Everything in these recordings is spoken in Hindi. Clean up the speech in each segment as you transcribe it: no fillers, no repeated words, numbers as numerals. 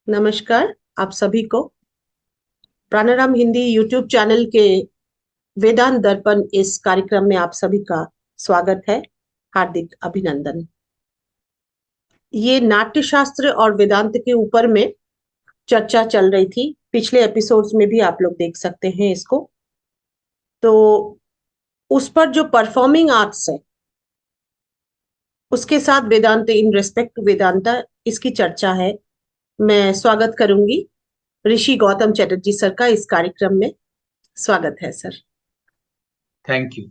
नमस्कार आप सभी को प्राणायाम हिंदी यूट्यूब चैनल के वेदांत दर्पण इस कार्यक्रम में आप सभी का स्वागत है। हार्दिक अभिनंदन। ये नाट्य शास्त्र और वेदांत के ऊपर में चर्चा चल रही थी। पिछले एपिसोड्स में भी आप लोग देख सकते हैं इसको। तो उस पर जो परफॉर्मिंग आर्ट्स है उसके साथ वेदांत इन रेस्पेक्ट टू वेदांता इसकी चर्चा है। मैं स्वागत करूंगी ऋषि गौतम चटर्जी सर का इस कार्यक्रम में। स्वागत है सर। Thank you.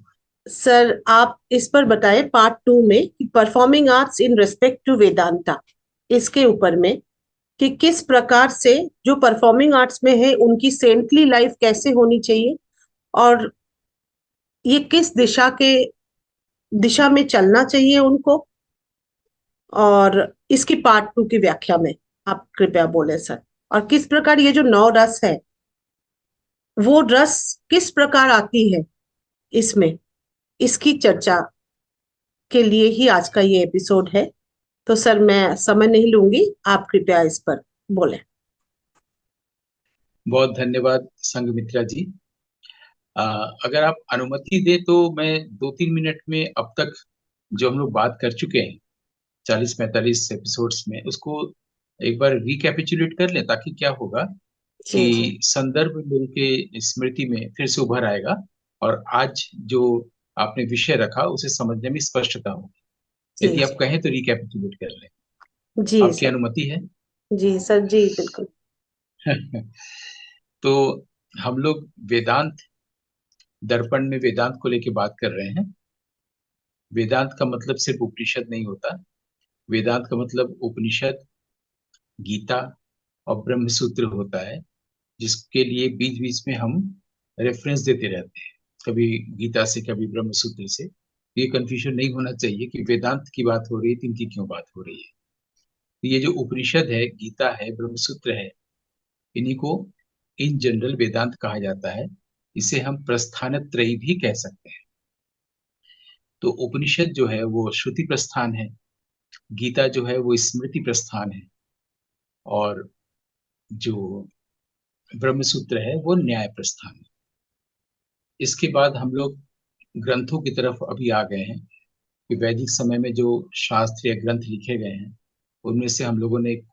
सर आप इस पर बताएं पार्ट 2 में कि performing arts in respect to Vedanta इसके ऊपर में कि किस प्रकार से जो परफॉर्मिंग आर्ट्स में है उनकी सेंटली लाइफ कैसे होनी चाहिए और ये किस दिशा में चलना चाहिए उनको। और इसकी पार्ट 2 की व्याख्या में आप कृपया बोले सर। और किस प्रकार ये जो 9 रस है वो रस किस प्रकार आती है इसमें, इसकी चर्चा के लिए ही आज का ये एपिसोड है। तो सर मैं समय नहीं लूंगी, आप कृपया इस पर बोलें। बहुत धन्यवाद संघमित्रा जी। अ, अगर आप अनुमति दे तो मैं 2-3 मिनट में अब तक जो हम लोग बात कर चुके हैं 40-45 एपिसोड्स में उसको एक बार रिकैपिचुलेट कर लें, ताकि क्या होगा कि जी जी संदर्भ मिलके स्मृति में फिर से उभर आएगा और आज जो आपने विषय रखा उसे समझने में स्पष्टता होगी। जी यदि आप जी कहें तो रिकैपिचुलेट कर लें। जी आपकी सर। अनुमति है? जी सर जी बिल्कुल। तो हम लोग वेदांत दर्पण में वेदांत को लेके बात कर रहे हैं। वेदांत का मतलब सिर्फ उपनिषद नहीं होता। वेदांत का मतलब उपनिषद, गीता और ब्रह्म सूत्र होता है, जिसके लिए बीच बीच में हम रेफरेंस देते रहते हैं, कभी गीता से कभी ब्रह्म सूत्र से। ये कंफ्यूजन नहीं होना चाहिए कि वेदांत की बात हो रही है तो इनकी क्यों बात हो रही है। तो ये जो उपनिषद है, गीता है, ब्रह्म सूत्र है, इन्हीं को इन जनरल वेदांत कहा जाता है। इसे हम प्रस्थानत्रयी भी कह सकते हैं। तो उपनिषद जो है वो श्रुति प्रस्थान है, गीता जो है वो स्मृति प्रस्थान है, और जो ब्रह्म सूत्र है वो न्याय प्रस्थान है। इसके बाद हम लोग ग्रंथों की तरफ अभी आ गए हैं कि वैदिक समय में जो शास्त्र या ग्रंथ लिखे गए हैं उनमें से हम लोगों ने एक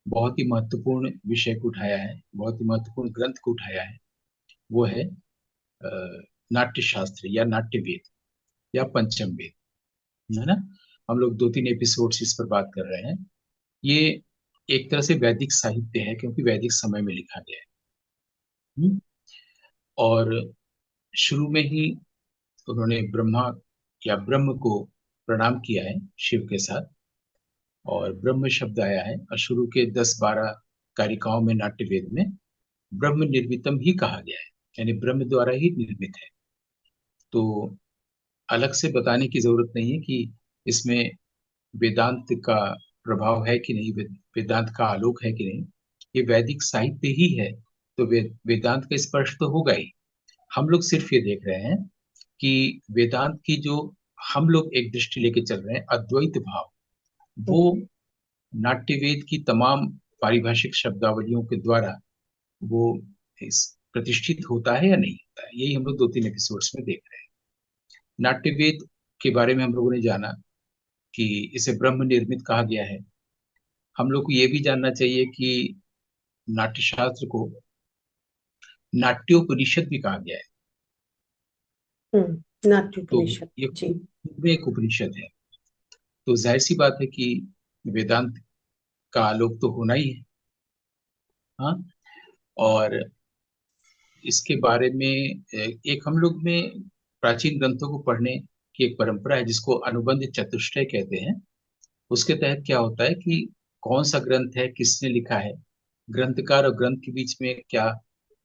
बहुत ही महत्वपूर्ण विषय को उठाया है, बहुत ही महत्वपूर्ण ग्रंथ को उठाया है। वो है नाट्य शास्त्र या नाट्य वेद या पंचम वेद, है ना। हम लोग 2-3 एपिसोड्स इस पर बात कर रहे हैं। ये एक तरह से वैदिक साहित्य है क्योंकि वैदिक समय में लिखा गया है। हम्म? और शुरू में ही उन्होंने ब्रह्मा या ब्रह्म को प्रणाम किया है शिव के साथ, और ब्रह्म शब्द आया है। और शुरू के 10-12 कारिकाओं में नाट्य वेद में ब्रह्म निर्मितम ही कहा गया है, यानी ब्रह्म द्वारा ही निर्मित है। तो अलग से बताने की जरूरत नहीं है कि इसमें वेदांत का प्रभाव है कि नहीं, वेदांत का आलोक है कि नहीं। ये वैदिक साहित्य ही है, तो वेदांत का स्पर्श तो होगा ही। हम लोग सिर्फ ये देख रहे हैं कि वेदांत की जो हम लोग एक दृष्टि लेके चल रहे हैं, अद्वैत भाव, वो नाट्यवेद की तमाम पारिभाषिक शब्दावलियों के द्वारा वो प्रतिष्ठित होता है या नहीं होता है। यही हम लोग 2-3 एपिसोड्स में देख रहे हैं। नाट्यवेद के बारे में हम लोगों ने जाना कि इसे ब्रह्म निर्मित कहा गया है। हम लोग को ये भी जानना चाहिए कि नाट्यशास्त्र को नाट्योपनिषद भी कहा गया है। तो नाट्योपनिषद ये जी। खुद में एक उपनिषद है। तो जाहिर सी बात है कि वेदांत का आलोक तो होना ही है। हाँ। और इसके बारे में एक हम लोग में प्राचीन ग्रंथों को पढ़ने की एक परंपरा है जिसको अनुबंध चतुष्टय कहते हैं। उसके तहत क्या होता है कि कौन सा ग्रंथ है, किसने लिखा है, ग्रंथकार और ग्रंथ के बीच में क्या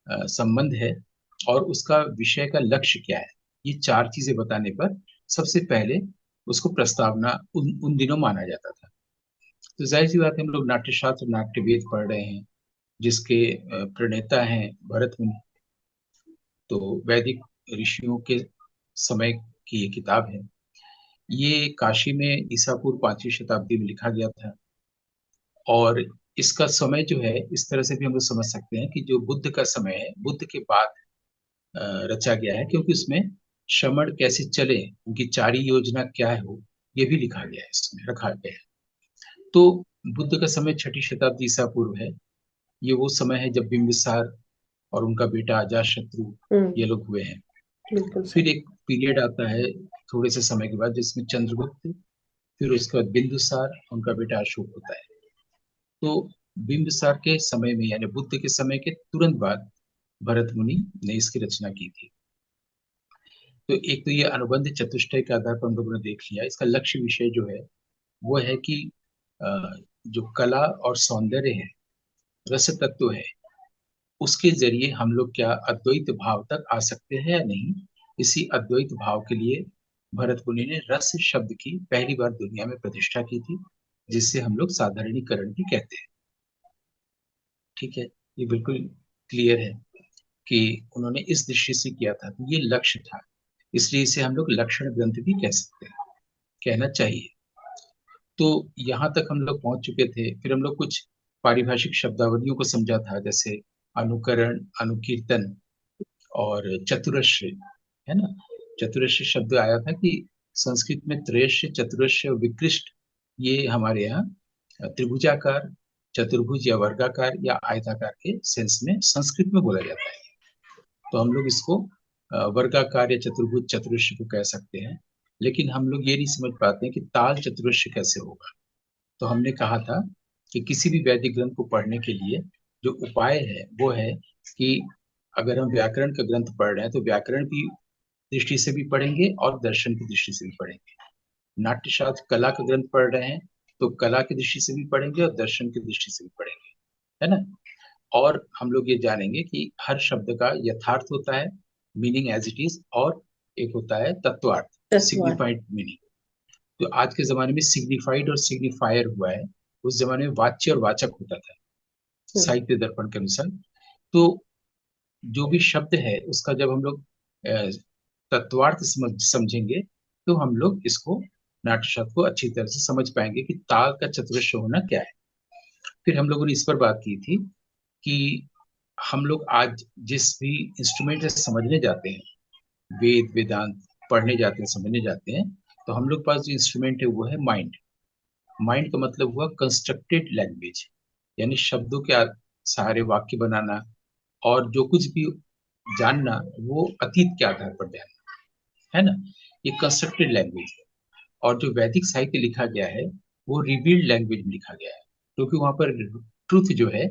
संबंध है, और उसका विषय का लक्ष्य क्या है। ये 4 चीजें बताने पर सबसे पहले उसको प्रस्तावना उन दिनों माना जाता था। तो जाहिर सी बात है, हम लोग नाट्यशास्त्र नाट्यवेद पढ़ रहे हैं जिसके प्रणेता हैं भरत मुनि। तो वैदिक ऋषियों के समय की ये किताब है। ये काशी में ईसा पूर्व 5वीं शताब्दी में लिखा गया था। और इसका समय जो है इस तरह से भी हम लोग समझ सकते हैं कि जो बुद्ध का समय है, बुद्ध के बाद रचा गया है, क्योंकि उसमें श्रमण कैसे चले, उनकी चारी योजना क्या है, वो ये भी लिखा गया है, इसमें रखा गया है। तो बुद्ध का समय 6ठी शताब्दी ईसा पूर्व है। ये वो समय है जब बिंबिसार और उनका बेटा अजातशत्रु हम्म। ये लोग हुए हैं। बिल्कुल फिर सही। एक पीरियड आता है थोड़े से समय के बाद जिसमें चंद्रगुप्त, फिर उसके बाद बिंदुसार, उनका बेटा अशोक होता है। तो बिंबिसार के समय में यानी बुद्ध के समय के तुरंत बाद भरत मुनि ने इसकी रचना की थी। तो एक तो ये अनुबंध चतुष्टय के आधार पर हम लोगों ने देख लिया। इसका लक्ष्य विषय जो है वो है कि जो कला और सौंदर्य है, रस तत्व है, उसके जरिए हम लोग क्या अद्वैत भाव तक आ सकते हैं या नहीं। इसी अद्वैत भाव के लिए भरत मुनि ने रस शब्द की पहली बार दुनिया में प्रतिष्ठा की थी, जिससे हम लोग साधारणीकरण भी कहते हैं। ठीक है, ये बिल्कुल क्लियर है कि उन्होंने इस दृष्टि से किया था, तो ये लक्ष्य था। इसलिए इसे हम लोग लक्षण ग्रंथ भी कह सकते हैं, कहना चाहिए। तो यहाँ तक हम लोग पहुंच चुके थे। फिर हम लोग कुछ पारिभाषिक शब्दावलियों को समझा था, जैसे अनुकरण, अनुकीर्तन और चतुरश्र, है ना। चतुरश्र शब्द आया था कि संस्कृत में त्रयश्य, चतुरश्र और विकृष्ट, ये हमारे यहाँ त्रिभुजाकार, चतुर्भुज या वर्गाकार या आयताकार के सेंस में संस्कृत में बोला जाता है। तो हम लोग इसको वर्गाकार या चतुर्भुज चतुरश्र को कह सकते हैं। लेकिन हम लोग ये नहीं समझ पाते हैं कि ताल चतुरश्र कैसे होगा। तो हमने कहा था कि किसी भी वैदिक ग्रंथ को पढ़ने के लिए जो उपाय है वो है कि अगर हम व्याकरण का ग्रंथ पढ़ रहे हैं तो व्याकरण की दृष्टि से भी पढ़ेंगे और दर्शन की दृष्टि से भी पढ़ेंगे। नाट्यशास्त्र कला का ग्रंथ पढ़ रहे हैं तो कला की दृष्टि से भी पढ़ेंगे और दर्शन की दृष्टि से भी पढ़ेंगे, है ना। और हम लोग ये जानेंगे कि हर शब्द का यथार्थ होता है, मीनिंग एज इट इज, और एक होता है तत्वार्थ, तत्वार्थ। Signified meaning. तो आज के जमाने में सिग्निफाइड और सिग्निफायर हुआ है, उस जमाने में वाच्य और वाचक होता था, हम्म। साहित्य दर्पण के अनुसार। तो जो भी शब्द है उसका जब हम लोग तत्वार्थ समझेंगे तो हम लोग इसको, नाट्यशास्त्र को अच्छी तरह से समझ पाएंगे कि ताल का चतुरस्र होना क्या है। फिर हम लोगों ने इस पर बात की थी कि हम लोग आज जिस भी इंस्ट्रूमेंट से समझने जाते हैं, वेद वेदांत पढ़ने जाते हैं, समझने जाते हैं, तो हम लोग पास जो इंस्ट्रूमेंट है वो है माइंड। माइंड का मतलब हुआ कंस्ट्रक्टेड लैंग्वेज, यानी शब्दों के सहारे वाक्य बनाना, और जो कुछ भी जानना वो अतीत के आधार पर जानना, है ना। ये कंस्ट्रक्टेड लैंग्वेज है। और जो वैदिक साहित्य लिखा गया है वो रिवील्ड लैंग्वेज में लिखा गया है, क्योंकि वहां पर ट्रुथ जो है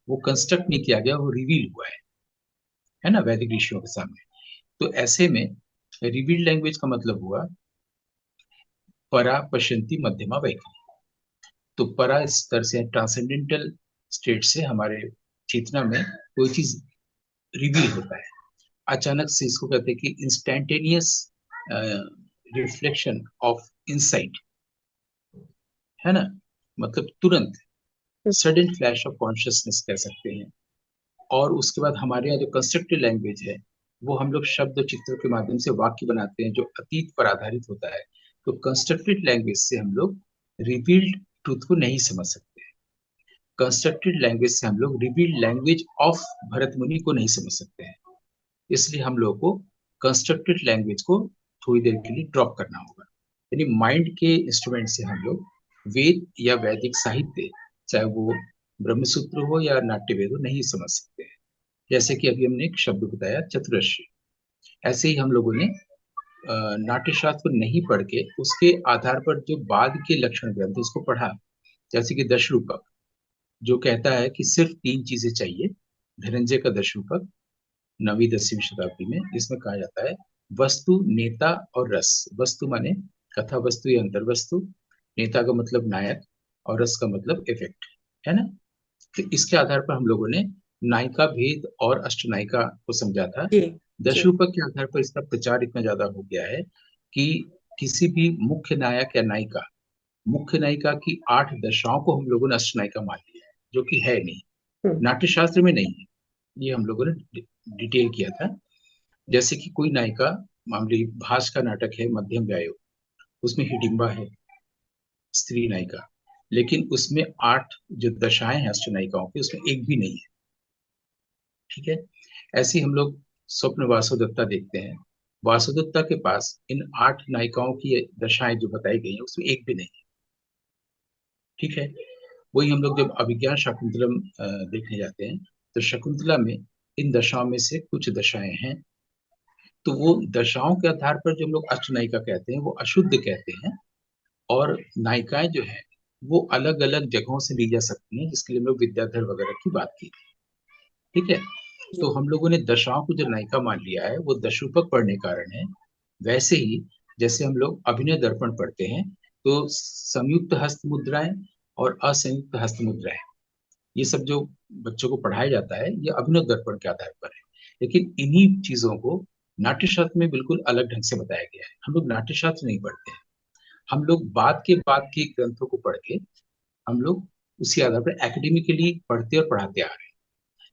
वो कंस्ट्रक्ट नहीं किया गया, वो रिवील हुआ है ना, वैदिक ऋषियों के सामने। तो ऐसे में रिवील्ड लैंग्वेज का मतलब हुआ परा पश्यंती मध्यमा वैखरी। तो परा स्तर से, ट्रांसेंडेंटल स्टेट से हमारे चेतना में कोई चीज रिवील होता है अचानक से। इसको कहते हैं कि इंस्टैंटेनियस रिफ्लेक्शन ऑफ इंसाइट, है ना। मतलब तुरंत, सडन फ्लैश ऑफ कॉन्शियसनेस कह सकते हैं। और उसके बाद हमारे यहाँ जो कंस्ट्रक्टिव लैंग्वेज है वो हम लोग शब्द और चित्रों के माध्यम से वाक्य बनाते हैं जो अतीत पर आधारित होता है। तो कंस्ट्रक्टेड लैंग्वेज से हम लोग रिवील्ड ट्रूथ को नहीं समझ सकते। कंस्ट्रक्टेड लैंग्वेज से हम लोग रिवील्ड लैंग्वेज ऑफ भरत मुनि को नहीं समझ सकते हैं। इसलिए हम लोग को कंस्ट्रक्टेड लैंग्वेज को थोड़ी देर के लिए ड्रॉप करना होगा। यानी माइंड के इंस्ट्रूमेंट से हम लोग वेद या वैदिक साहित्य, चाहे वो ब्रह्मसूत्र हो या नाट्य वेद हो, नहीं समझ सकते हैं। जैसे कि अभी हमने एक शब्द बताया चतुरश्र, ऐसे ही हम लोगों ने नाट्यशास्त्र को नहीं पढ़ के उसके आधार पर जो बाद के लक्षण ग्रंथ है उसको पढ़ा। जैसे कि दशरूपक, जो कहता है कि सिर्फ 3 चीजें चाहिए। धनंजय का दशरूपक 9वीं 10वीं शताब्दी में, जिसमें कहा जाता है वस्तु, नेता और रस। वस्तु माने कथा वस्तु या अंतर वस्तु, नेता का मतलब नायक, और रस का मतलब इफेक्ट, है ना। तो इसके आधार पर हम लोगों ने नायिका भेद और अष्टनायिका को समझा था। जी। जी। दशरूपक के आधार पर इसका प्रचार इतना ज्यादा हो गया है कि किसी भी मुख्य नायक या नायिका, मुख्य नायिका की 8 दशाओं को हम लोगों ने अष्टनायिका मान लिया है, जो कि है नहीं, हम्म। नाट्यशास्त्र में नहीं है। ये हम लोगों ने डिटेल किया था। जैसे कि कोई नायिका, मामूली भास का नाटक है मध्यम व्यायोग, उसमें हिडिंबा है स्त्री नायिका। लेकिन उसमें 8 जो दशाएं हैं अष्टनायिकाओं की, उसमें एक भी नहीं है। ठीक है। ऐसे ही हम लोग स्वप्न वासुदेवता देखते हैं, वासुदेवता के पास इन 8 नायिकाओं की दशाएं जो बताई गई हैं उसमें एक भी नहीं है। ठीक है। वही हम लोग जब अभिज्ञान शाकुंतलम देखने जाते हैं, तो शकुंतला में इन दशाओं में से कुछ दशाएं हैं। तो वो दशाओं के आधार पर जो हम लोग अष्टनायिका कहते हैं वो अशुद्ध कहते हैं, और नायिकाएं जो है वो अलग अलग जगहों से ली जा सकती हैं, जिसके लिए हम लोग विद्याधर वगैरह की बात की। ठीक है। जी। तो हम लोगों ने दशाओं को जो नायिका मान लिया है वो दशरूपक पढ़ने के कारण है। वैसे ही जैसे हम लोग अभिनय दर्पण पढ़ते हैं, तो संयुक्त हस्त मुद्राएं और असंयुक्त हस्त मुद्राएं, ये सब जो बच्चों को पढ़ाया जाता है ये अभिनव दर्पण के आधार पर है। लेकिन इन्हीं चीजों को नाट्य शास्त्र में बिल्कुल अलग ढंग से बताया गया है। हम लोग नाट्य शास्त्र नहीं पढ़ते हैं, हम लोग बाद के ग्रंथों को पढ़ के हम लोग उसी आधार पर एकेडमिकली पढ़ते और पढ़ाते आ रहे हैं।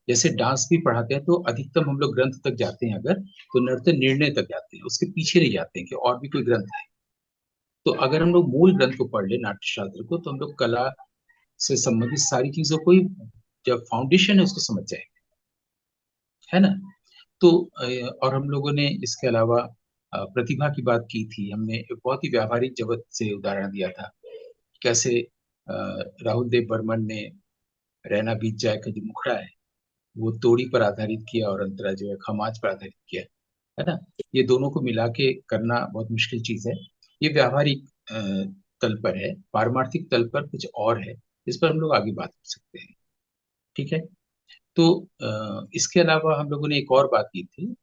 जैसे डांस भी पढ़ाते हैं तो अधिकतम हम लोग ग्रंथ तक जाते हैं, अगर तो नृत्य निर्णय तक जाते हैं, उसके पीछे नहीं जाते हैं कि और भी कोई ग्रंथ है। तो अगर हम लोग मूल ग्रंथ को पढ़ ले नाट्य शास्त्र को, तो हम लोग कला से संबंधित सारी चीजों को ही, जब फाउंडेशन है उसको समझ जाएंगे, है ना। तो और हम लोगों ने इसके अलावा प्रतिभा की बात की थी, हमने एक बहुत ही व्यावहारिक जगत से उदाहरण दिया था, कैसे राहुल देव बर्मन ने रहना बीत जाए का जो मुखड़ा है वो तोड़ी पर आधारित किया, और अंतरा जो है खमाज पर आधारित किया, है ना। ये दोनों को मिला के करना बहुत मुश्किल चीज है। ये व्यावहारिक तल पर है, पारमार्थिक तल पर कुछ और है, इस पर हम लोग आगे बात कर सकते हैं। ठीक है। तो इसके अलावा हम लोगों ने एक और बात की थी,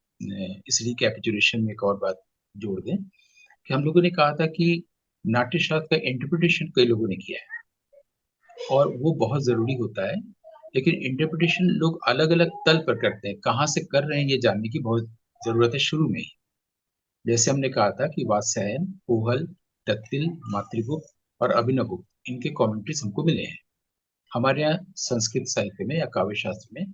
इस रिकैपिचुलेशन में एक और बात जोड़ दें, कि हम लोगों ने कहा था कि नाट्यशास्त्र का इंटरप्रिटेशन कई लोगों ने किया है और वो बहुत जरूरी होता है, लेकिन इंटरप्रिटेशन लोग अलग अलग तल पर करते हैं, कहाँ से कर रहे हैं ये जानने की बहुत जरूरत है शुरू में ही। जैसे हमने कहा था कि वात्स्यायन, कोहल, दत्तिल, मातृगुप्त और अभिनवगुप्त, इनके कमेंट्रीज हमको मिले हैं। हमारे यहाँ संस्कृत साहित्य में या काव्य शास्त्र में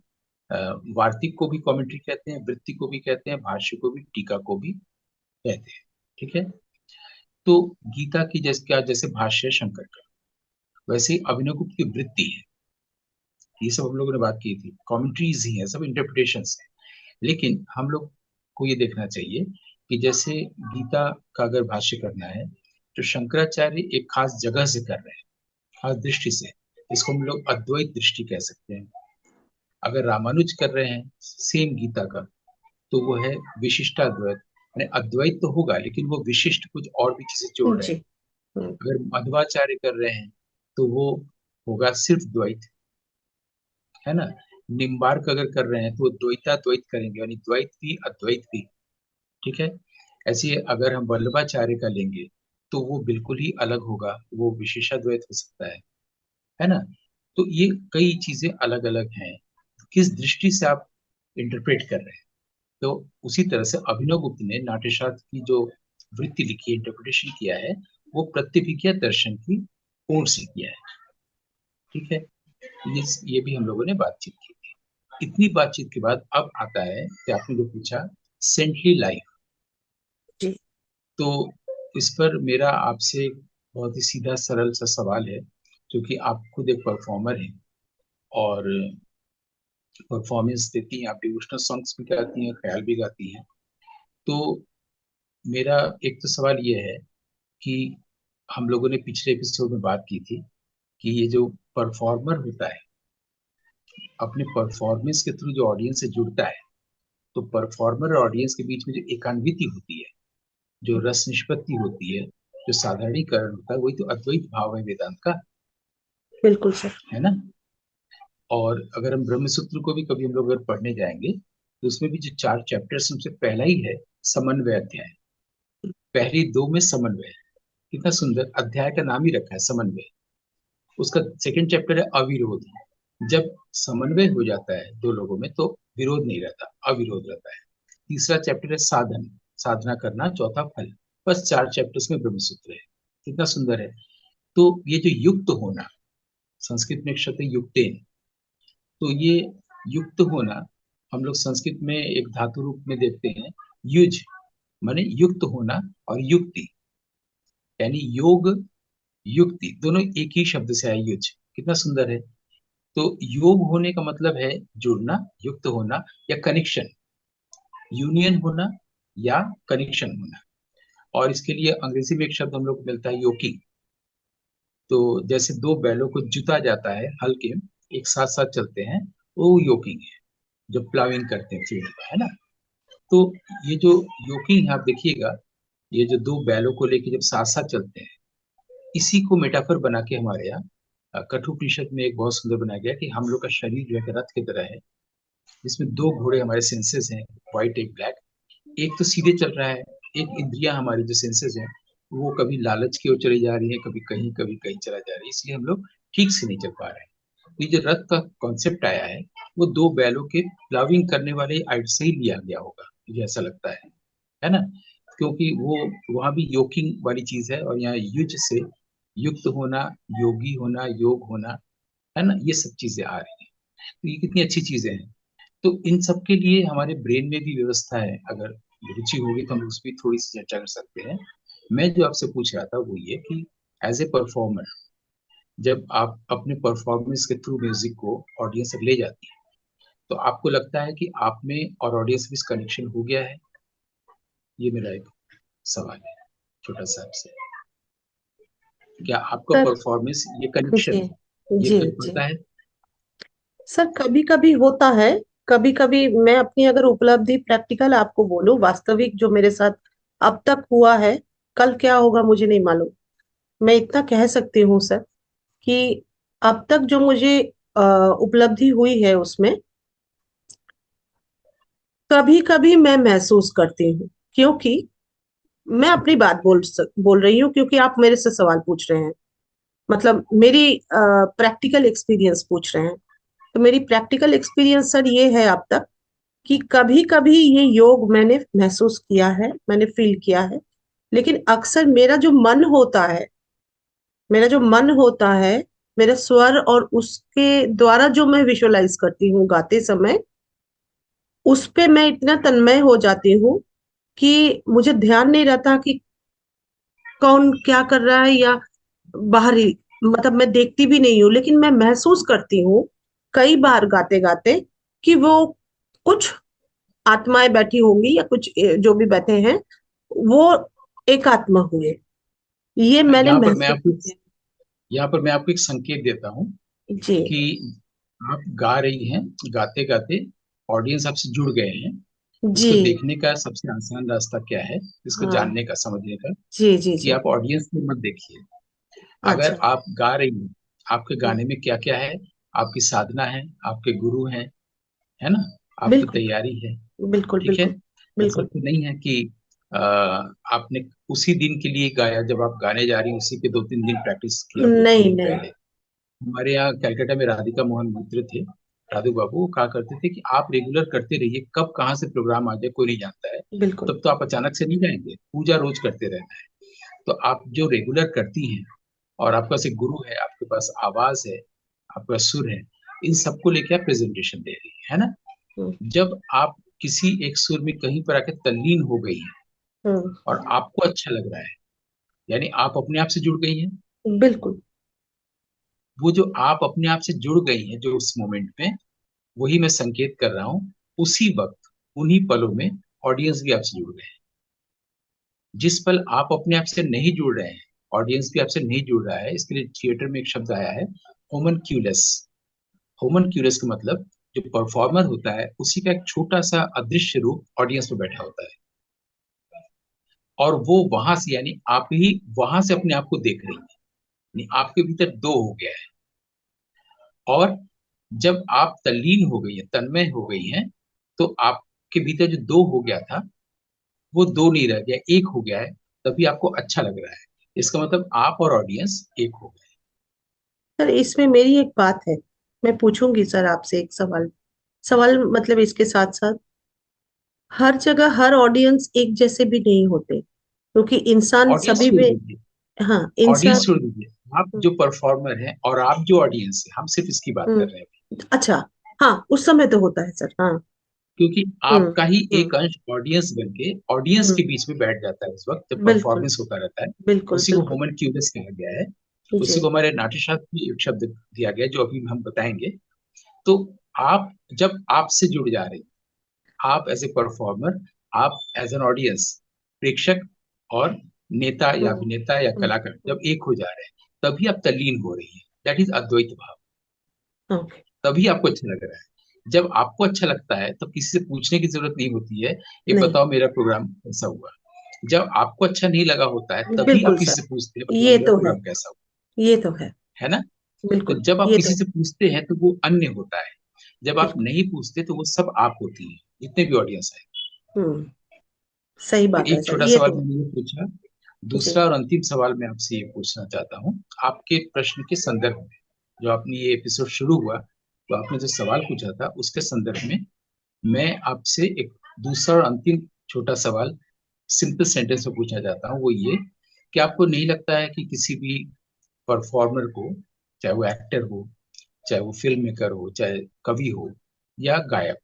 वार्तिक को भी कमेंट्री कहते हैं, वृत्ति को भी कहते हैं, भाष्य को भी, टीका को भी कहते हैं। ठीक है। तो गीता की जैसे क्या, जैसे भाष्य है शंकर का, वैसे ही अभिनवगुप्त की वृत्ति है। ये सब हम लोगों ने बात की थी, कमेंट्रीज ही है, सब इंटरप्रिटेशन है। लेकिन हम लोग को ये देखना चाहिए कि जैसे गीता का अगर भाष्य करना है, तो शंकराचार्य एक खास जगह से कर रहे हैं, खास दृष्टि से। इसको हम लोग अद्वैत दृष्टि कह सकते हैं। अगर रामानुज कर रहे हैं सेम गीता का, तो वो है विशिष्टाद्वैत, यानी अद्वैत तो होगा लेकिन वो विशिष्ट कुछ और भी चीजें जोड़ रहे जी। हैं। अगर मध्वाचार्य कर रहे हैं तो वो होगा सिर्फ द्वैत, है ना। निम्बार्क अगर कर रहे हैं तो वो द्वैताद्वैत करेंगे, यानी द्वैत भी अद्वैत भी। ठीक है। ऐसे ही अगर हम वल्लभाचार्य का लेंगे तो वो बिल्कुल ही अलग होगा, वो विशेषाद्वैत हो सकता है ना। तो ये कई चीजें अलग अलग हैं, किस दृष्टि से आप इंटरप्रेट कर रहे हैं। तो उसी तरह से अभिनव गुप्त ने नाट्यशास्त्र की जो वृत्ति लिखी है, इंटरप्रिटेशन किया है, वो प्रत्यभिज्ञा दर्शन की ओर से किया है। ठीक है। ये भी हम लोगों ने बातचीत की थी। इतनी बातचीत के बाद अब आता है कि आपने जो पूछा सेंटली लाइफ। जी। तो इस पर मेरा आपसे एक बहुत ही सीधा सरल सा सवाल है, क्योंकि आप खुद एक परफॉर्मर हैं और परफॉर्मेंस देती हैं, आप डिवोशनल सॉन्ग्स भी गाती हैं, ख्याल भी गाती हैं। तो मेरा एक तो सवाल ये है कि हम लोगों ने पिछले एपिसोड में बात की थी कि ये जो परफॉर्मर होता है, अपने परफॉर्मेंस के थ्रू जो ऑडियंस से जुड़ता है, तो परफॉर्मर और ऑडियंस के बीच में जो एकान्विति होती है, जो रस निष्पत्ति होती है, जो साधारणीकरण होता है, वही तो अद्वैत भाव है वेदांत का, बिल्कुल सर। है ना। और अगर हम ब्रह्मसूत्र को भी कभी हम लोग अगर पढ़ने जाएंगे, तो उसमें भी जो 4 चैप्टर्स, सबसे पहला ही है समन्वय अध्याय। पहली 2 में समन्वय है। कितना सुंदर अध्याय का नाम ही रखा है समन्वय। उसका सेकंड चैप्टर है अविरोध। जब समन्वय हो जाता है दो लोगों में तो विरोध नहीं रहता, अविरोध रहता है। तीसरा चैप्टर है साधन, साधना करना। चौथा फल। बस 4 चैप्टर्स में ब्रह्मसूत्र है। कितना सुंदर है। तो ये जो युक्त होना, संस्कृत में एक शब्द है युक्तेन, तो ये युक्त होना हम लोग संस्कृत में एक धातु रूप में देखते हैं, युज, माने युक्त होना, और युक्ति यानी योग युक्ति, दोनों एक ही शब्द से आए, युज, कितना सुंदर है। तो योग होने का मतलब है जुड़ना, युक्त होना, या कनेक्शन, यूनियन होना, या कनेक्शन होना। और इसके लिए अंग्रेजी में एक शब्द हम लोग को मिलता है, योकिंग। तो जैसे दो बैलों को जुता जाता है हल के, एक साथ साथ चलते हैं, वो योकिंग है, जब प्लाविंग करते हैं फील्ड में, है ना। तो ये जो योकिंग है, आप देखिएगा, ये जो दो बैलों को लेके जब साथ साथ चलते हैं, इसी को मेटाफर बना के हमारे यहाँ कठोपनिषद में एक बहुत सुंदर बनाया गया कि हम लोग का शरीर जो है कि रथ की तरह है, जिसमें दो घोड़े हमारे सेंसेस हैं, व्हाइट एक ब्लैक। एक तो सीधे चल रहा है, एक इंद्रियां हमारी जो सेंसेस हैं वो कभी लालच की ओर चली जा रही है, कभी कहीं चला जा रही है, इसलिए हम लोग ठीक से नहीं चल पा रहे हैं। तो ये जो रथ का कॉन्सेप्ट आया है, वो दो बैलों के प्लाविंग करने वाले आइट से ही लिया गया होगा, मुझे ऐसा लगता है ना। क्योंकि वो वहां भी योकिंग वाली चीज है, और यहाँ युज से युक्त होना, योगी होना, योग होना, है ना, ये सब चीजें आ रही हैं। तो ये कितनी अच्छी चीजें हैं। तो इन सब के लिए हमारे ब्रेन में भी व्यवस्था है, अगर रुचि होगी तो हम उस पर थोड़ी सी चर्चा कर सकते हैं। मैं जो आपसे पूछ रहा था वो ये कि एज ए परफॉर्मर, जब आप अपने परफॉर्मेंस के थ्रू म्यूजिक को ऑडियंस तक ले जाती हैं, तो आपको लगता है कि आप में और ऑडियंस में कनेक्शन हो गया है? ये मेरा एक सवाल है, छोटा सा आपसे। क्या आपका सर परफॉर्मेंस, ये जी कनेक्शन, ये जी कर जी पाता है? सर, कभी कभी होता है। कभी कभी मैं अपनी अगर उपलब्धि प्रैक्टिकल आपको बोलूं, वास्तविक जो मेरे साथ अब तक हुआ है, कल क्या होगा मुझे नहीं मालूम। मैं इतना कह सकती हूँ सर कि अब तक जो मुझे उपलब्धि हुई है उसमें कभी कभी मैं महसूस करती हूँ, क्योंकि मैं अपनी बात बोल रही हूँ, क्योंकि आप मेरे से सवाल पूछ रहे हैं, मतलब मेरी प्रैक्टिकल एक्सपीरियंस पूछ रहे हैं। तो मेरी प्रैक्टिकल एक्सपीरियंस सर ये है अब तक कि कभी कभी ये योग मैंने महसूस किया है, मैंने फील किया है। लेकिन अक्सर मेरा जो मन होता है, मेरा स्वर और उसके द्वारा जो मैं विजुअलाइज करती हूँ गाते समय, उस पे मैं इतना तन्मय हो जाती हूँ कि मुझे ध्यान नहीं रहता कि कौन क्या कर रहा है, या बाहरी, मतलब मैं देखती भी नहीं हूँ, लेकिन मैं महसूस करती हूँ कई बार गाते गाते कि वो कुछ आत्माएं बैठी होंगी, या कुछ जो भी बैठे हैं वो एक आत्मा हुए। ये मैंने यहाँ पर मैं महसूस आपको किया। यहाँ पर मैं आपको एक संकेत देता हूँ जी कि आप गा रही हैं, गाते गाते ऑडियंस आपसे जुड़ गए हैं। जी इसको देखने का सबसे आसान रास्ता क्या है, इसको हाँ जानने का, समझने का, जी जी कि जी। आप ऑडियंस में मत देखिए। अच्छा। अगर आप गा रही हैं, आपके हम्म, गाने में क्या क्या है, आपकी साधना है, आपके गुरु हैं, है ना, आपकी बिल्कुल तैयारी है, बिल्कुल ठीक है। बिल्कुल ऐसा बिल्कुल। तो नहीं है कि आपने उसी दिन के लिए गाया, जब आप गाने जा रही हैं उसी के 2-3 दिन प्रैक्टिस किया 2-3 नहीं दिन नहीं। पहले। हमारे यहाँ कलकत्ता में राधिका मोहन मित्र थे, राधु बाबू, वो कहा करते थे कि आप रेगुलर करते रहिए, कब कहाँ से प्रोग्राम आ जाए कोई नहीं जानता है। बिल्कुल। तब तो आप अचानक से नहीं जाएंगे, पूजा रोज करते रहना है। तो आप जो रेगुलर करती हैं, और आपका से गुरु है, आपके पास आवाज है, आपका सुर है, इन सबको लेके आप प्रेजेंटेशन दे रही है ना। हम्म जब आप किसी एक सुर में कहीं पर आके तल्लीन हो गई हैं, हम्म, और आपको अच्छा लग रहा है, यानी आप अपने आप से जुड़ गई हैं। बिल्कुल। वो जो आप अपने आप से जुड़ गई हैं जो उस मोमेंट में, वही मैं संकेत कर रहा हूँ। उसी वक्त, उन्हीं पलों में ऑडियंस भी आपसे जुड़ गए हैं। जिस पल आप अपने आप से नहीं जुड़ रहे हैं, ऑडियंस भी आपसे नहीं जुड़ रहा है। इसके लिए थिएटर में एक शब्द आया है, होमनक्यूलस। होमनक्यूलस का मतलब, जो परफॉर्मर होता है उसी का एक छोटा सा अदृश्य रूप ऑडियंस में बैठा होता है, और वो वहां से, यानी आप ही वहां से अपने आप को देख रही हैं, यानी आपके भीतर दो हो गया है। और जब आप तल्लीन हो गई हैं, तन्मय हो गई हैं, तो आपके भीतर जो दो हो गया था, वो दो नहीं रह गया, एक हो गया है। तभी आपको अच्छा लग रहा है। इसका मतलब आप और ऑडियंस एक हो गए। सर इसमें मेरी एक बात है, मैं पूछूंगी सर आपसे एक सवाल। सवाल मतलब इसके साथ साथ, हर जगह हर ऑडियंस एक जैसे भी नहीं होते, क्योंकि इंसान ऑडियंस सभी छोड़ में। दीजिए, हाँ इंसान। ऑडियंस छोड़ दीजिए, आप जो परफॉर्मर हैं और आप जो ऑडियंस है, हम सिर्फ इसकी बात कर रहे हैं। अच्छा। हाँ उस समय तो होता है सर, हाँ। क्योंकि हम्म आपका ही हम्म एक अंश ऑडियंस बन के ऑडियंस हम्म, के बीच में बैठ जाता है उस वक्त जब बिल्कुल परफॉर्मेंस होता रहता है। बिल्कुल उसी को बिल्कुल। ह्यूमन क्यूबस कहा गया है। जी। उसी को हमारे नाट्यशास्त्र में एक शब्द दिया गया जो अभी हम बताएंगे। तो आप जब आपसे जुड़ जा रहे हैं, आप एज ए परफॉर्मर, आप एज एन ऑडियंस, प्रेक्षक और नेता या हम्म। अभिनेता या हम्म। कलाकार जब एक हो जा रहे हैं, तभी आप तल्लीन हो रही है। दैट इज अद्वैत भाव। ओके। तभी आपको अच्छा लग रहा है। जब आपको अच्छा लगता है तो किसी से पूछने की जरूरत नहीं होती है, ये नहीं। बताओ मेरा प्रोग्राम कैसा हुआ। जब आपको अच्छा नहीं लगा होता है तभी आप बिल्कुल किसी सर, से पूछते हैं बताओ ये मेरा तो है, प्रोग्राम कैसा ये तो है। हुआ, है ना। तो बिल्कुल, जब आप ये तो किसी है। से पूछते हैं तो वो अन्य होता है। जब आप बिल्कुल। नहीं पूछते तो वो सब आप होती है, जितने भी ऑडियंस है। हम्म। सही तो बात है एक सर, छोटा ये सवाल तो। मैंने ये पूछा। जी। दूसरा और अंतिम सवाल मैं आपसे ये पूछना चाहता हूँ, आपके प्रश्न के संदर्भ में। जो आपने ये एपिसोड शुरू हुआ तो आपने जो सवाल पूछा था उसके संदर्भ में मैं आपसे एक दूसरा और अंतिम छोटा सवाल सिंपल सेंटेंस में पूछना चाहता हूँ। वो ये कि आपको नहीं लगता है कि किसी भी परफॉर्मर को, चाहे वो एक्टर हो, चाहे वो फिल्म मेकर हो, चाहे कवि हो या गायक,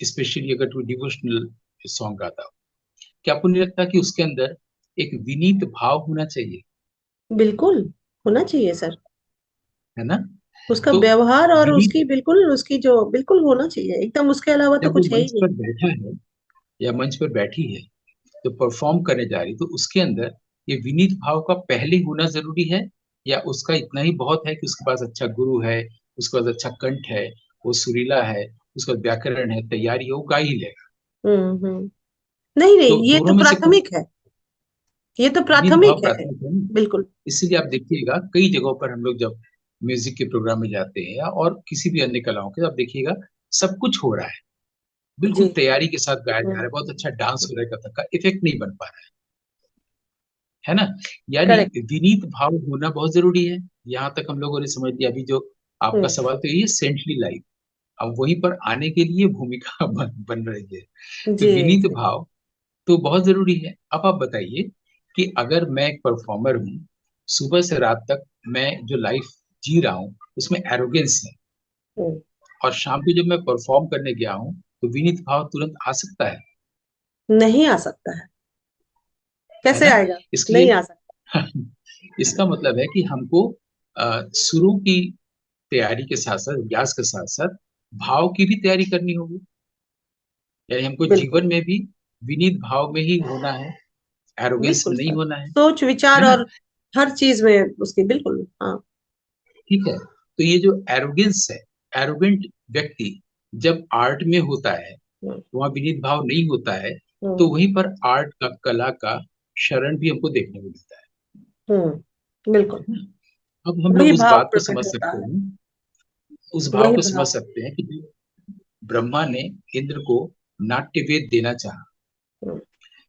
स्पेशली अगर वो डिवोशनल सॉन्ग गाता हो, क्या आपको नहीं लगता कि उसके अंदर एक विनीत भाव होना चाहिए? बिल्कुल होना चाहिए सर। है ना। उसका तो व्यवहार और विनीत, उसकी बिल्कुल, उसकी जो बिल्कुल होना चाहिए एकदम, उसके अलावा तो जब वो कुछ है ही मंच नहीं। पर बैठा है या मंच पर बैठी है तो परफॉर्म करने जा रही, तो उसके अंदर ये विनीत भाव का पहले होना जरूरी है, या उसका इतना ही बहुत है कि उसके पास अच्छा गुरु है, उसके पास अच्छा कंठ है, वो सुरीला है, उसका व्याकरण है, तैयारी है, वो गा ही लेगा। हम्म। नहीं तो नहीं, ये तो दोनों में से कुछ प्राथमिक है, ये तो विनीत भाव प्राथमिक है। प्राथमिक है ना। बिल्कुल। इसीलिए आप देखिएगा कई जगहों पर हम लोग जब म्यूजिक के प्रोग्राम में जाते हैं या और किसी भी अन्य कलाओं के, तो आप देखिएगा सब कुछ हो रहा है, जी। बिल्कुल तैयारी के साथ गाया जा रहा हम्म। है, बहुत अच्छा डांस हो रहा है, कथक का इफेक्ट नहीं बन पा रहा है ना। यानी करेक्ट। विनीत भाव होना बहुत जरूरी है। यहाँ तक हम लोगों ने समझ लिया। अभी जो आपका हम्म। सवाल तो यही है, सेंटली लाइफ। अब वहीं पर आने के लिए भूमिका बन रही है। तो जी। विनीत जी। भाव तो बहुत जरूरी है। अब आप बताइए कि अगर मैं एक परफॉर्मर हूँ, सुबह से रात तक मैं जो लाइफ जी रहा हूँ उसमें एरोगेंस है, हम्म। और शाम को जब मैं परफॉर्म करने गया हूँ तो विनीत भाव तुरंत आ सकता नहीं आ सकता है, है कैसे ना। आएगा? इसके नहीं आ सकता। लिए इसका मतलब है कि हमको शुरू की तैयारी के साथ साथ, अभ्यास के साथ साथ भाव की भी तैयारी करनी होगी। यानी हमको बिल्कुल। जीवन में भी विनीत भाव में ही होना है, एरोगेंस बिल्कुल में नहीं सर, होना सोच है विचार ना। और हर चीज में उसकी, बिल्कुल हाँ। ठीक है। तो ये जो एरोगेंस है, एरोगेंट व्यक्ति जब आर्ट में होता है, हम्म। वहां विनीत भाव नहीं होता है, तो हम्म। वहीं पर आर्ट का, कला का शरण भी हमको देखने को मिलता बिल्कुल। है ना? अब हम लोग वही उस भाव बात को प्रकट समझ होता सकते है। हैं, उस भाव वही को समझ भाव। सकते हैं कि ब्रह्मा ने इंद्र को नाट्य वेद देना चाहा, हम्म।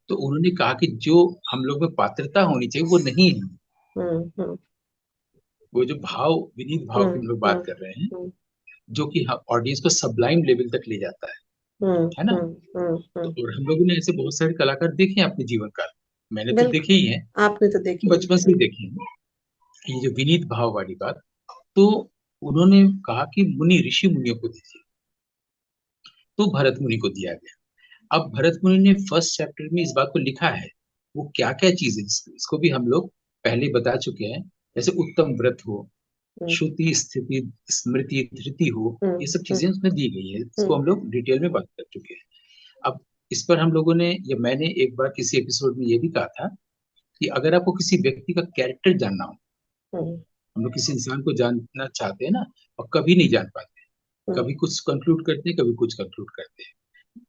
तो उन्होंने कहा कि जो हम लोग में पात्रता होनी चाहिए वो नहीं है। हम्म। हम्म। वो जो भाव, विनीत भाव की हम्म। हम लोग हम्म। बात कर रहे हैं, हम्म। जो कि ऑडियंस को सबलाइम लेवल तक ले जाता हम्म। है ना। हम्म। तो और हम लोगों ने ऐसे बहुत सारे कलाकार देखे हैं अपने जीवन काल में। मैंने तो बिल्कुल, देखे ही हैं, आपने तो देखी ही बचपन है। से ही देखे हैं। ये जो विनीत भाव वाली बात, तो उन्होंने कहा कि मुनि, ऋषि मुनियों को दीजिए, तो भरत मुनि को दिया गया। अब भरत मुनि ने फर्स्ट चैप्टर में इस बात को लिखा है। वो क्या क्या चीजें, इसको भी हम लोग पहले बता चुके हैं। जैसे उत्तम व्रत हो, हम्म। श्रुति, स्थिति, स्मृति, धृति हो, हम्म। ये सब हम्म। चीजें उसमें दी गई है। इसको हम्म। हम लोग डिटेल में बात कर चुके हैं। अब इस पर हम लोगों ने, या मैंने एक बार किसी एपिसोड में ये भी कहा था कि अगर आपको किसी व्यक्ति का कैरेक्टर जानना हो, हम्म। हम लोग किसी इंसान को जानना चाहते हैं ना, और कभी नहीं जान पाते। हम्म। कभी कुछ कंक्लूड करते हैं, कभी कुछ कंक्लूड करते हैं।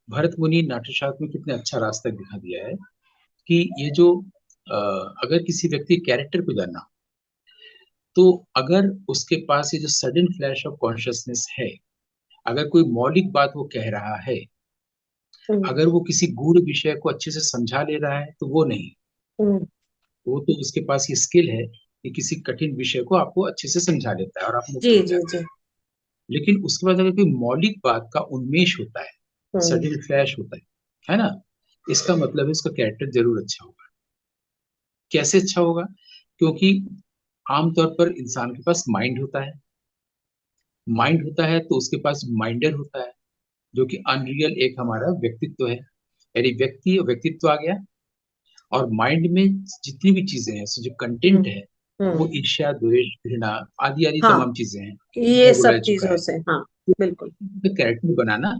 भरत मुनि नाट्यशास्त्र में कितने अच्छा रास्ता दिखा दिया है कि ये जो अगर किसी व्यक्ति के कैरेक्टर को जानना हो, तो अगर उसके पास ये जो सडन फ्लैश ऑफ कॉन्शियसनेस है, अगर कोई मौलिक बात वो कह रहा है, हम्म। अगर वो किसी गूढ़ विषय को अच्छे से समझा ले रहा है, तो वो नहीं। हम्म। वो तो उसके पास ये स्किल है कि किसी कठिन विषय को आपको अच्छे से समझा लेता है और आप जी मुक्त हो जी जाते जी। हैं। लेकिन उसके बाद अगर कोई मौलिक बात का उन्मेष होता है, हम्म। सडन फ्लैश होता है ना, इसका मतलब है उसका कैरेक्टर जरूर अच्छा होगा। कैसे अच्छा होगा? क्योंकि आमतौर पर इंसान के पास माइंड होता है, माइंड होता है तो उसके पास माइंडर होता है, जो कि अनरियल एक हमारा व्यक्तित्व है। यानी व्यक्ति और व्यक्तित्व आ गया, और माइंड में जितनी भी चीजें हैं, so जो कंटेंट हम्म। है, वो ईर्ष्या, द्वेष, घृणा आदि आदि हाँ, तमाम चीजें हैं, ये बोला सब जा चुका चीजों है। से, हाँ, बिल्कुल तो कैरेक्टर बनाना,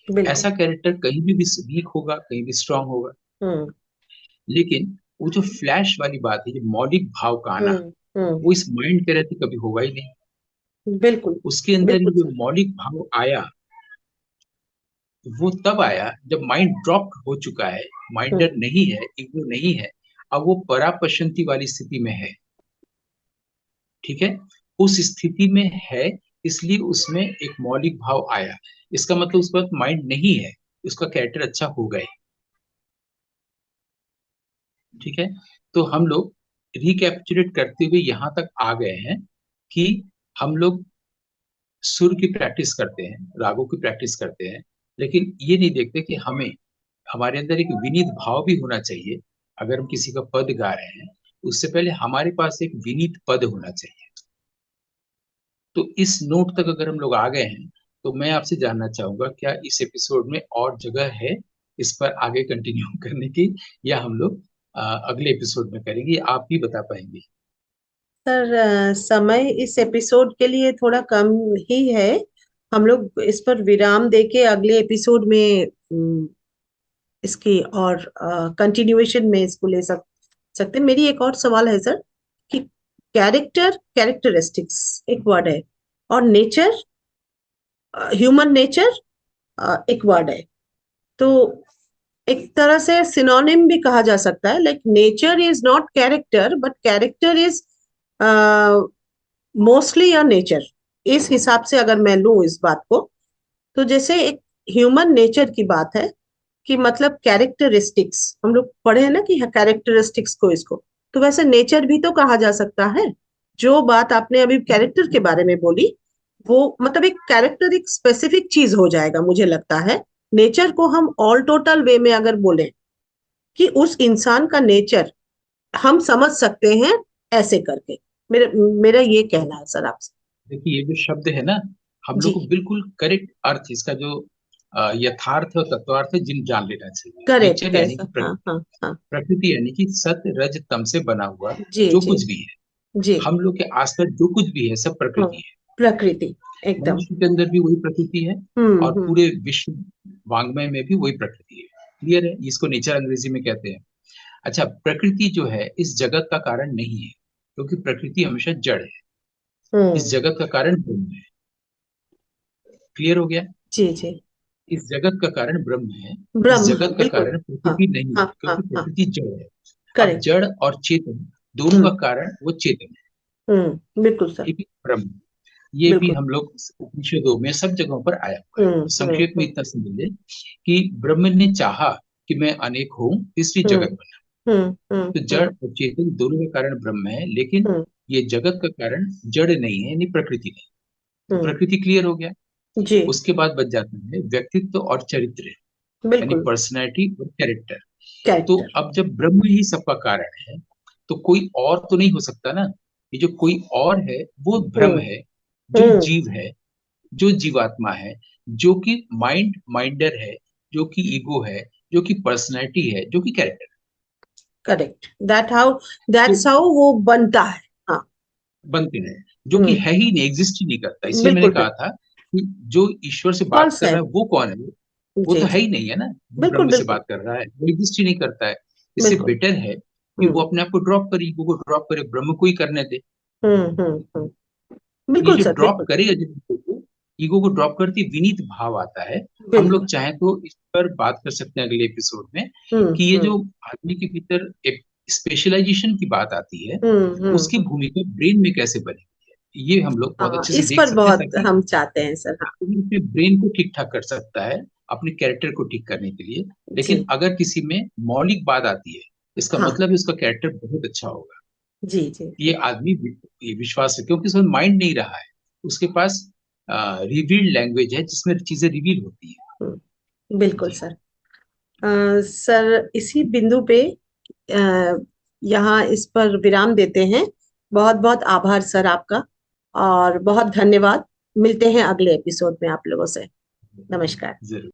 बिल्कुल। ऐसा कैरेक्टर कहीं भी वीक होगा, कहीं भी स्ट्रांग होगा, हम्म लेकिन वो जो फ्लैश वाली बात है, जो मौलिक भाव का आना, हम्म। वो इस माइंड के रहते कभी होगा ही नहीं। बिल्कुल उसके अंदर ये बिल्कुल जो सर। मौलिक भाव आया, वो तब आया जब माइंड ड्रॉप हो चुका है, हम्म माइंडर नहीं है, ईगो नहीं है, अब वो परापश्यंती वाली स्थिति में है। ठीक है, उस स्थिति में है, इसलिए उसमें एक मौलिक भाव आया। इसका मतलब उस वक्त माइंड नहीं है, उसका कैरेक्टर अच्छा हो गए। ठीक है, तो हम लोग रिकैप्चुलेट करते हुए यहां तक आ गए हैं कि हम लोग सुर की प्रैक्टिस करते हैं, रागों की प्रैक्टिस करते हैं, लेकिन ये नहीं देखते कि हमें, हमारे अंदर एक विनीत भाव भी होना चाहिए। अगर हम किसी का पद गा रहे हैं, उससे पहले हमारे पास एक विनीत पद होना चाहिए। तो इस नोट तक अगर हम लोग आ गए हैं, तो मैं आपसे जानना चाहूंगा, क्या इस एपिसोड में और जगह है इस पर आगे कंटिन्यू करने की, या हम लोग अगले एपिसोड में करेंगे, आप भी बता पाएंगे? सर, समय इस एपिसोड के लिए थोड़ा कम ही है। हम लोग इस पर विराम देके अगले एपिसोड में इसकी और कंटिन्यूएशन में इसको ले सकते हैं। मेरी एक और सवाल है सर कि कैरेक्टरिस्टिक्स एक वर्ड है, और नेचर, ह्यूमन नेचर एक वर्ड है। तो एक तरह से सिनोनिम भी कहा जा सकता है, like nature is not character but character is mostly your nature. इस हिसाब से अगर मैं लूं इस बात को, तो जैसे एक ह्यूमन नेचर की बात है कि मतलब कैरेक्टरिस्टिक्स हम लोग पढ़े हैं ना कि कैरेक्टरिस्टिक्स को, इसको तो वैसे नेचर भी तो कहा जा सकता है। जो बात आपने अभी कैरेक्टर के बारे में बोली, वो मतलब एक कैरेक्टर एक स्पेसिफिक चीज हो जाएगा मुझे लगता है। नेचर को हम ऑल टोटल वे में अगर बोले कि उस इंसान का नेचर हम समझ सकते हैं ऐसे करके, मेरा मेरा ये कहना है सर आपसे। देखिए, ये जो शब्द है ना, हम लोग जी, को बिल्कुल करेक्ट अर्थ इसका जो यथार्थ और तत्वार्थ है, जिन जान लेना चाहिए। करेक्ट नेचर है यानी कि सर, हाँ हाँ हाँ। प्रकृति यानी कि सत रज तम से बना हुआ जी जो जी कुछ भी है, जी। हम लोग के आसपास जो कुछ भी है, सब हाँ, प्रकृति है। प्रकृति एकदम। मनुष्य के अंदर भी वही प्रकृति है, और हम्म। पूरे विश्व वांग्मय में भी वही प्रकृति है। क्लियर है, इसको नेचर अंग्रेजी में कहते हैं। अच्छा, प्रकृति जो है इस जगत का कारण नहीं है, क्योंकि प्रकृति हमेशा जड़ है। इस हम्म। जगत का कारण ब्रह्म है। क्लियर हो गया? जी जी। इस जगत का कारण ब्रह्म है। इस ब्रह्म, हाँ जगत का बिल्कुल। कारण हाँ प्रकृति नहीं हाँ है, हाँ क्योंकि हाँ। प्रकृति जड़ है। अब करेक्ट। जड़ और चेतन दोनों का हम्म कारण वो चेतन है। बिल्कुल सर। ठीक है, ब्रह्म। ये भी बिल्कुल। हम लोग उपनिषदों में सब जगहों पर आया हुआ है। संक्षेप में हम्म। इतना समझ लें कि ब्रह्म ने चाहा कि मैं अनेक हूं, इसलिए हम्म जगत बना। तो जड़ हम्म। और चेतन दोनों का कारण ब्रह्म है, लेकिन हम्म ये जगत का कारण जड़ नहीं है, यानी प्रकृति नहीं। तो हम्म। प्रकृति क्लियर हो गया। जी। उसके बाद बच जाता है व्यक्तित्व और चरित्र, यानी बिल्कुल। पर्सनैलिटी और कैरेक्टर। तो कैरेक्टर। अब जब ब्रह्म ही सबका कारण है, तो कोई और तो नहीं हो सकता ना। ये जो कोई और है वो ब्रह्म हम्म है, जो हम्म। जीव है, जो जीवात्मा है, जो कि माइंडर है, जो कि ईगो है, जो कि पर्सनैलिटी है, जो कि कैरेक्टर। करेक्ट, तो दैट्स हाउ वो बनता है। हाँ। बनते हैं, जो कि हम्म। है ही नहीं, एग्जिस्ट ही नहीं करता। इसलिए मैंने बिल्कुल कहा बिल्कुल। था कि जो ईश्वर से बात फॉल्स कर है। रहा है वो कौन है? वो जी तो है जी। ही नहीं है ना, जो बिल्कुल ब्रह्म से बिल्कुल। बात कर रहा है वो एग्जिस्ट ही नहीं करता है। इससे बिल्कुल। बेटर है कि हम्म वो अपने आप को ड्रॉप करे, ईगो को ड्रॉप करे, ब्रह्म को ही करने दे। हम्म। ये बिल्कुल जो सर, ड्रॉप बिल्कुल। करेगा, जब ईगो को ड्रॉप करती विनीत भाव आता है। हम बिल्कुल। लोग चाहें तो इस पर बात कर सकते हैं अगले एपिसोड में, कि ये जो आदमी के भीतर एक स्पेशलाइजेशन की बात आती है, उसकी हम्म। भूमिका ब्रेन में कैसे बनी हुई है, ये हम लोग बहुत हाँ, अच्छे से इस देख पर सकते हैं, बहुत ताकि हम चाहते हैं सर, हाँ। आदमी अपने ब्रेन को ठीक ठाक कर सकता है, अपने कैरेक्टर को ठीक करने के लिए। लेकिन जी। अगर किसी में मौलिक बात आती है, इसका हाँ। मतलब है उसका कैरेक्टर बहुत अच्छा होगा। जी जी ये जी। आदमी ये विश्वास है, क्योंकि उसमें माइंड नहीं रहा है, उसके पास रिवील्ड लैंग्वेज है जिसमें चीजें रिवील होती है। बिल्कुल जी। सर। सर, इसी बिंदु पे अ, यहाँ इस पर विराम देते हैं। बहुत बहुत आभार सर आपका, और बहुत धन्यवाद। मिलते हैं अगले एपिसोड में आप लोगों से। नमस्कार। जरूर।